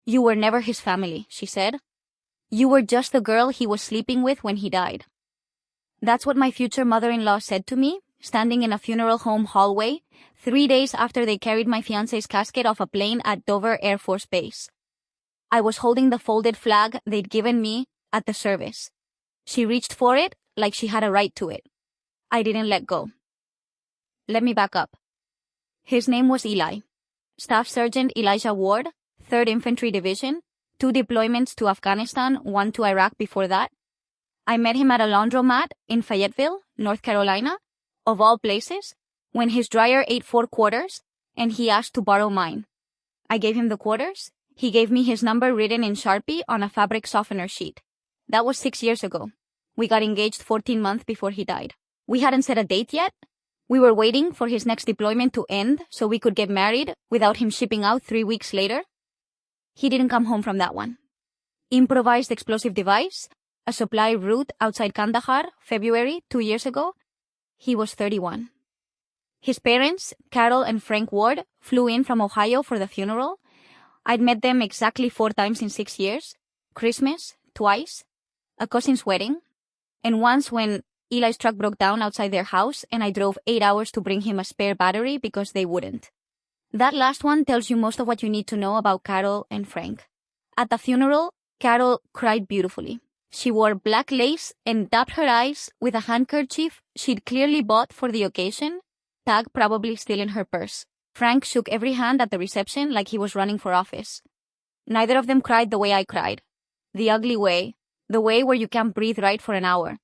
You were never his family, she said. You were just the girl he was sleeping with when he died. That's what my future mother-in-law said to me, standing in a funeral home hallway, 3 days after they carried my fiancé's casket off a plane at Dover Air Force Base. I was holding the folded flag they'd given me at the service. She reached for it like she had a right to it. I didn't let go. Let me back up. His name was Eli. Staff Sergeant Elijah Ward, 3rd Infantry Division, 2 deployments to Afghanistan, 1 to Iraq before that. I met him at a laundromat in Fayetteville, North Carolina, of all places, when his dryer ate 4 quarters, and he asked to borrow mine. I gave him the quarters. He gave me his number written in Sharpie on a fabric softener sheet. That was 6 years ago. We got engaged 14 months before he died. We hadn't set a date yet. We were waiting for his next deployment to end so we could get married without him shipping out 3 weeks later. He didn't come home from that one. Improvised explosive device, a supply route outside Kandahar, February 2 years ago. He was 31. His parents, Carol and Frank Ward, flew in from Ohio for the funeral. I'd met them exactly 4 times in 6 years. Christmas, twice, a cousin's wedding, and once when Eli's truck broke down outside their house and I drove 8 hours to bring him a spare battery because they wouldn't. That last one tells you most of what you need to know about Carol and Frank. At the funeral, Carol cried beautifully. She wore black lace and dabbed her eyes with a handkerchief she'd clearly bought for the occasion, tag probably still in her purse. Frank shook every hand at the reception like he was running for office. Neither of them cried the way I cried. The ugly way, the way where you can't breathe right for an hour.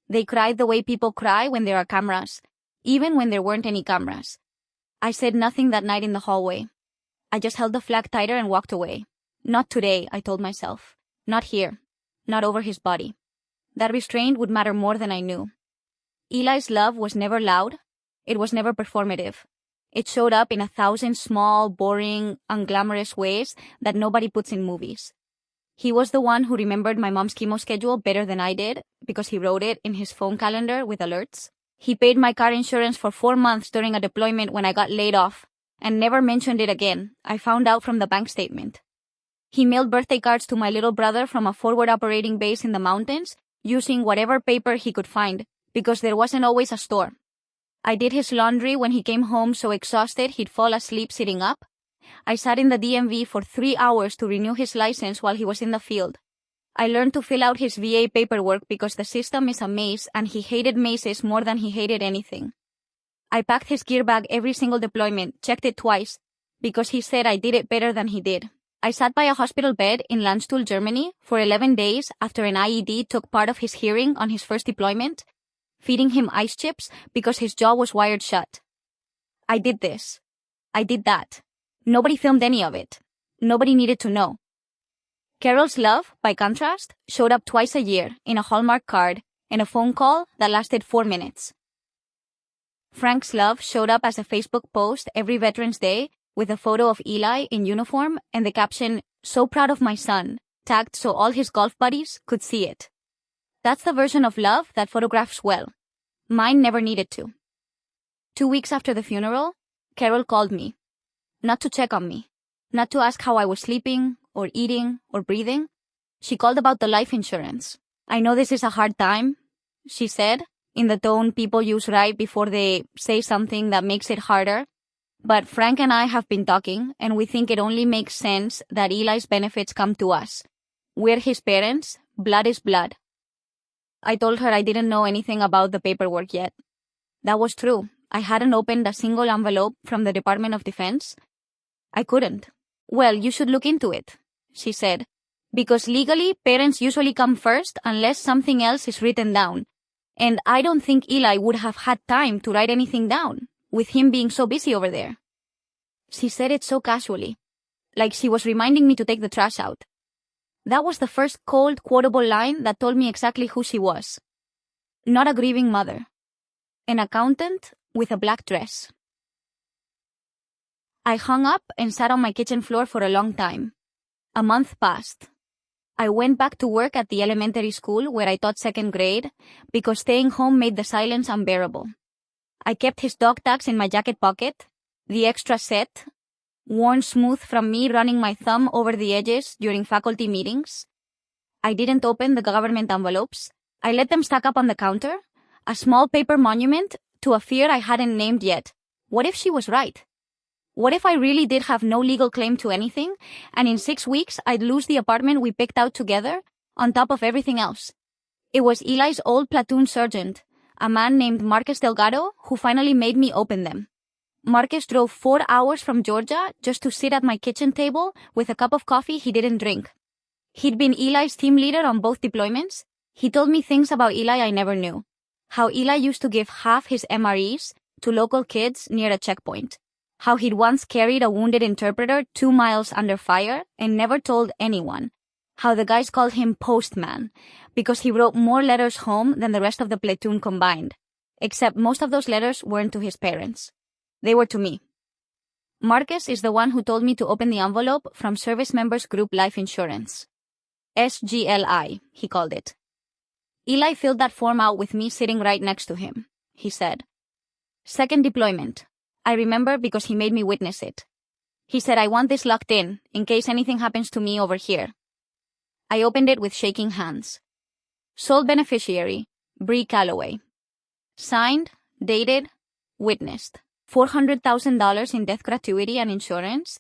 They cried the way people cry when there are cameras, even when there weren't any cameras. I said nothing that night in the hallway. I just held the flag tighter and walked away. Not today, I told myself. Not here. Not over his body. That restraint would matter more than I knew. Eli's love was never loud. It was never performative. It showed up in 1,000 small, boring, unglamorous ways that nobody puts in movies. He was the one who remembered my mom's chemo schedule better than I did because he wrote it in his phone calendar with alerts. He paid my car insurance for 4 months during a deployment when I got laid off and never mentioned it again. I found out from the bank statement. He mailed birthday cards to my little brother from a forward operating base in the mountains using whatever paper he could find because there wasn't always a store. I did his laundry when he came home so exhausted he'd fall asleep sitting up. I sat in the DMV for 3 hours to renew his license while he was in the field. I learned to fill out his VA paperwork because the system is a maze and he hated mazes more than he hated anything. I packed his gear bag every single deployment, checked it twice, because he said I did it better than he did. I sat by a hospital bed in Landstuhl, Germany for 11 days after an IED took part of his hearing on his first deployment, feeding him ice chips because his jaw was wired shut. I did this. I did that. Nobody filmed any of it. Nobody needed to know. Carol's love, by contrast, showed up twice a year in a Hallmark card and a phone call that lasted 4 minutes. Frank's love showed up as a Facebook post every Veterans Day with a photo of Eli in uniform and the caption, "So proud of my son," tagged so all his golf buddies could see it. That's the version of love that photographs well. Mine never needed to. 2 weeks after the funeral, Carol called me. Not to check on me. Not to ask how I was sleeping, or eating, or breathing. She called about the life insurance. "I know this is a hard time," she said, in the tone people use right before they say something that makes it harder. "But Frank and I have been talking, and we think it only makes sense that Eli's benefits come to us. We're his parents. Blood is blood." I told her I didn't know anything about the paperwork yet. That was true. I hadn't opened a single envelope from the Department of Defense. I couldn't. "Well, you should look into it," she said, "because legally, parents usually come first unless something else is written down. And I don't think Eli would have had time to write anything down, with him being so busy over there." She said it so casually, like she was reminding me to take the trash out. That was the first cold, quotable line that told me exactly who she was. Not a grieving mother. An accountant with a black dress. I hung up and sat on my kitchen floor for a long time. A month passed. I went back to work at the elementary school where I taught 2nd grade because staying home made the silence unbearable. I kept his dog tags in my jacket pocket, the extra set, worn smooth from me running my thumb over the edges during faculty meetings. I didn't open the government envelopes. I let them stack up on the counter, a small paper monument to a fear I hadn't named yet. What if she was right? What if I really did have no legal claim to anything, and in 6 weeks I'd lose the apartment we picked out together, on top of everything else? It was Eli's old platoon sergeant, a man named Marcus Delgado, who finally made me open them. Marcus drove 4 hours from Georgia just to sit at my kitchen table with a cup of coffee he didn't drink. He'd been Eli's team leader on both deployments. He told me things about Eli I never knew. How Eli used to give half his MREs to local kids near a checkpoint. How he'd once carried a wounded interpreter 2 miles under fire and never told anyone. How the guys called him Postman because he wrote more letters home than the rest of the platoon combined. Except most of those letters weren't to his parents. They were to me. Marcus is the one who told me to open the envelope from Service Members Group Life Insurance. SGLI, he called it. Eli filled that form out with me sitting right next to him. He said, "Second deployment. I remember because he made me witness it. He said, I want this locked in case anything happens to me over here." I opened it with shaking hands. Sole beneficiary, Bree Calloway. Signed, dated, witnessed. $400,000 in death gratuity and insurance,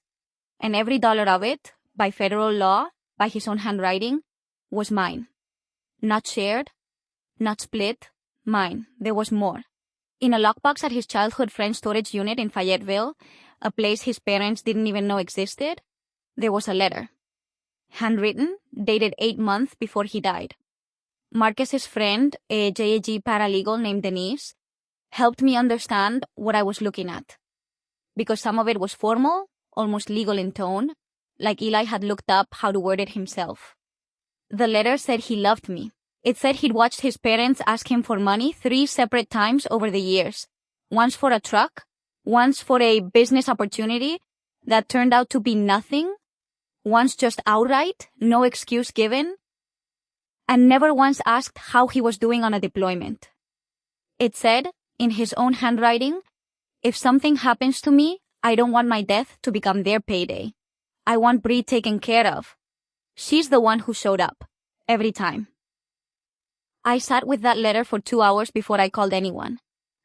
and every dollar of it, by federal law, by his own handwriting, was mine. Not shared, not split, mine. There was more. In a lockbox at his childhood friend's storage unit in Fayetteville, a place his parents didn't even know existed, there was a letter. Handwritten, dated 8 months before he died. Marcus's friend, a JAG paralegal named Denise, helped me understand what I was looking at. Because some of it was formal, almost legal in tone, like Eli had looked up how to word it himself. The letter said he loved me. It said he'd watched his parents ask him for money 3 separate times over the years. Once for a truck, once for a business opportunity that turned out to be nothing, once just outright, no excuse given, and never once asked how he was doing on a deployment. It said, in his own handwriting, if something happens to me, I don't want my death to become their payday. I want Bree taken care of. She's the one who showed up, every time. I sat with that letter for 2 hours before I called anyone.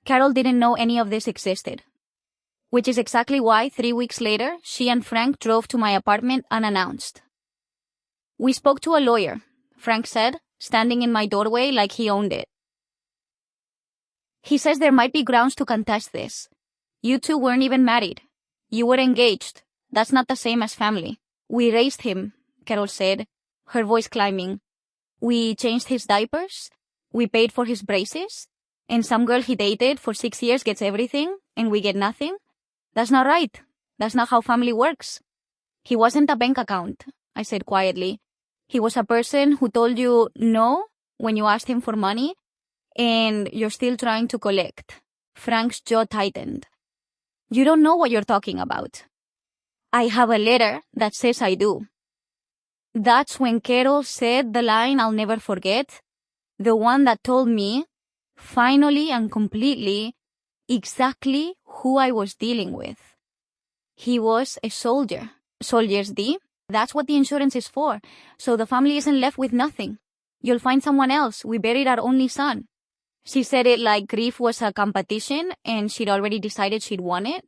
Carol didn't know any of this existed. Which is exactly why 3 weeks later, she and Frank drove to my apartment unannounced. We spoke to a lawyer, Frank said, standing in my doorway like he owned it. He says there might be grounds to contest this. You two weren't even married. You were engaged. That's not the same as family. We raised him, Carol said, her voice climbing. We changed his diapers. We paid for his braces. And some girl he dated for 6 years gets everything, and we get nothing. That's not right. That's not how family works. He wasn't a bank account, I said quietly. He was a person who told you no when you asked him for money, and you're still trying to collect. Frank's jaw tightened. You don't know what you're talking about. I have a letter that says I do. That's when Carol said the line I'll never forget, the one that told me, finally and completely, exactly who I was dealing with. He was a soldier. Soldier's D. That's what the insurance is for, so the family isn't left with nothing. You'll find someone else. We buried our only son. She said it like grief was a competition and she'd already decided she'd won it.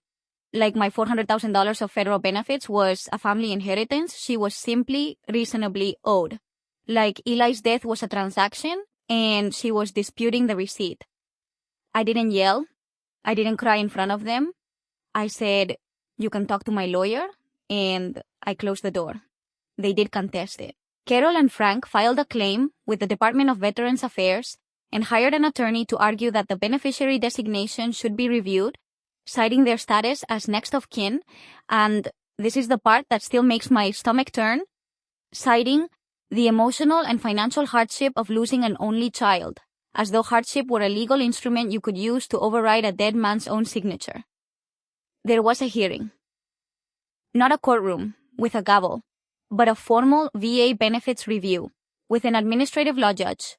Like my $400,000 of federal benefits was a family inheritance she was simply reasonably owed. Like Eli's death was a transaction and she was disputing the receipt. I didn't yell. I didn't cry in front of them. I said, you can talk to my lawyer, and I closed the door. They did contest it. Carol and Frank filed a claim with the Department of Veterans Affairs and hired an attorney to argue that the beneficiary designation should be reviewed, citing their status as next of kin, and this is the part that still makes my stomach turn, citing the emotional and financial hardship of losing an only child, as though hardship were a legal instrument you could use to override a dead man's own signature. There was a hearing. Not a courtroom, with a gavel, but a formal VA benefits review, with an administrative law judge.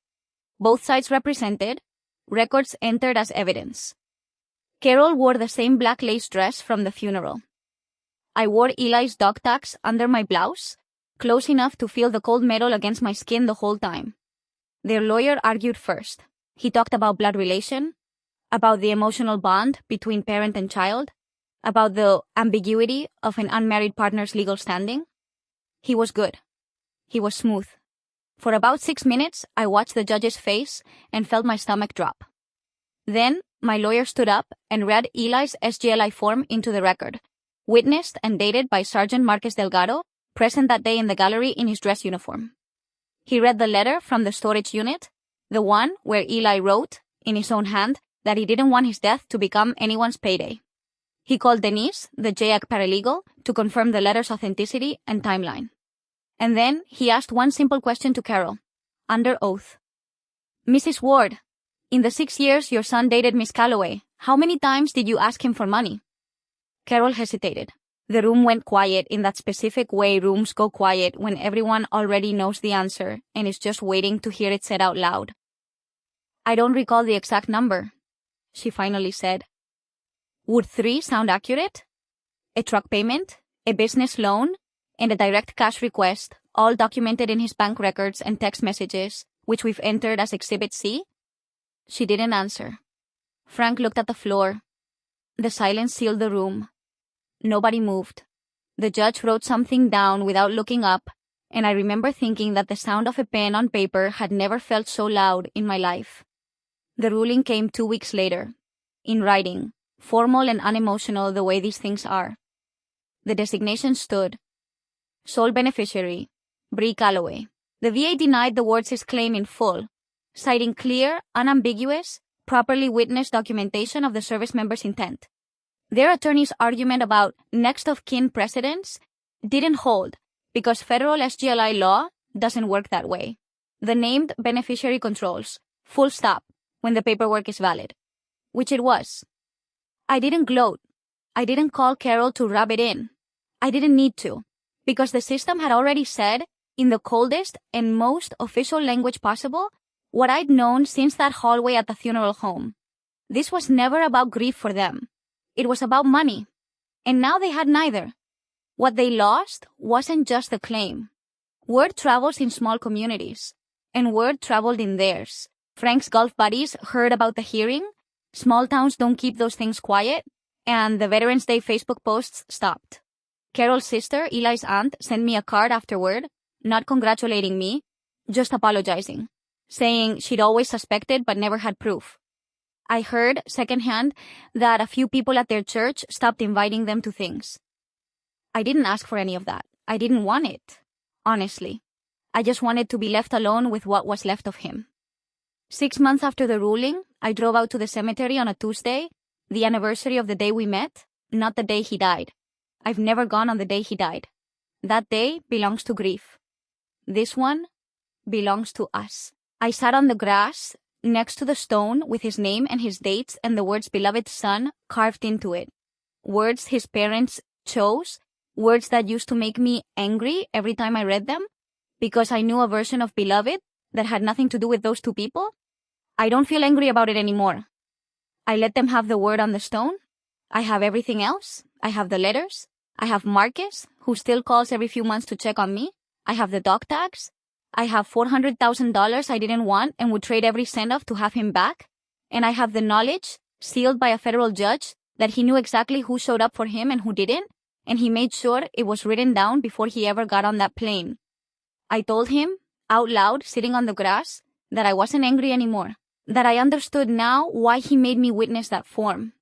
Both sides represented, records entered as evidence. Carol wore the same black lace dress from the funeral. I wore Eli's dog tags under my blouse, close enough to feel the cold metal against my skin the whole time. Their lawyer argued first. He talked about blood relation, about the emotional bond between parent and child, about the ambiguity of an unmarried partner's legal standing. He was good. He was smooth. For about 6 minutes, I watched the judge's face and felt my stomach drop. Then, my lawyer stood up and read Eli's SGLI form into the record, witnessed and dated by Sergeant Marquez Delgado, present that day in the gallery in his dress uniform. He read the letter from the storage unit, the one where Eli wrote, in his own hand, that he didn't want his death to become anyone's payday. He called Denise, the JAC paralegal, to confirm the letter's authenticity and timeline. And then he asked one simple question to Carol, under oath. Mrs. Ward, in the 6 years your son dated Miss Calloway, how many times did you ask him for money? Carol hesitated. The room went quiet in that specific way rooms go quiet when everyone already knows the answer and is just waiting to hear it said out loud. I don't recall the exact number, she finally said. Would 3 sound accurate? A truck payment, a business loan, and a direct cash request, all documented in his bank records and text messages, which we've entered as Exhibit C? She didn't answer. Frank looked at the floor. The silence sealed the room. Nobody moved. The judge wrote something down without looking up, and I remember thinking that the sound of a pen on paper had never felt so loud in my life. The ruling came 2 weeks later, in writing, formal and unemotional the way these things are. The designation stood. Sole beneficiary, Bree Calloway. The VA denied the wards' claim in full, citing clear, unambiguous, properly witnessed documentation of the service member's intent. Their attorney's argument about next of kin precedents didn't hold because federal SGLI law doesn't work that way. The named beneficiary controls, full stop, when the paperwork is valid, which it was. I didn't gloat. I didn't call Carol to rub it in. I didn't need to, because the system had already said, in the coldest and most official language possible, what I'd known since that hallway at the funeral home. This was never about grief for them. It was about money. And now they had neither. What they lost wasn't just the claim. Word travels in small communities, and word traveled in theirs. Frank's golf buddies heard about the hearing. Small towns don't keep those things quiet, and the Veterans Day Facebook posts stopped. Carol's sister, Eli's aunt, sent me a card afterward, not congratulating me, just apologizing, saying she'd always suspected but never had proof. I heard, secondhand, that a few people at their church stopped inviting them to things. I didn't ask for any of that. I didn't want it, honestly. I just wanted to be left alone with what was left of him. 6 months after the ruling, I drove out to the cemetery on a Tuesday, the anniversary of the day we met, not the day he died. I've never gone on the day he died. That day belongs to grief. This one belongs to us. I sat on the grass next to the stone with his name and his dates and the words beloved son carved into it. Words his parents chose, words that used to make me angry every time I read them, because I knew a version of beloved that had nothing to do with those two people. I don't feel angry about it anymore. I let them have the word on the stone. I have everything else. I have the letters. I have Marcus, who still calls every few months to check on me. I have the dog tags. I have $400,000 I didn't want and would trade every cent of to have him back. And I have the knowledge, sealed by a federal judge, that he knew exactly who showed up for him and who didn't, and he made sure it was written down before he ever got on that plane. I told him, out loud, sitting on the grass, that I wasn't angry anymore, that I understood now why he made me witness that form.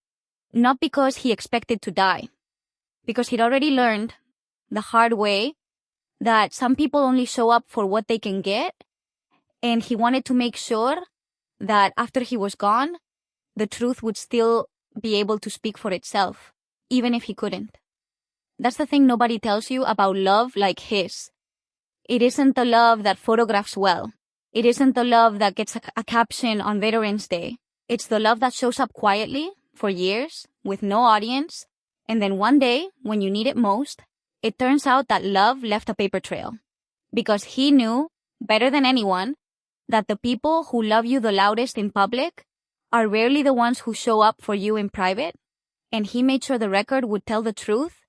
Not because he expected to die, because he'd already learned, the hard way, that some people only show up for what they can get, and he wanted to make sure that after he was gone, the truth would still be able to speak for itself, even if he couldn't. That's the thing nobody tells you about love like his. It isn't the love that photographs well. It isn't the love that gets a caption on Veterans Day. It's the love that shows up quietly, for years, with no audience, and then one day, when you need it most, it turns out that love left a paper trail. Because he knew, better than anyone, that the people who love you the loudest in public are rarely the ones who show up for you in private, and he made sure the record would tell the truth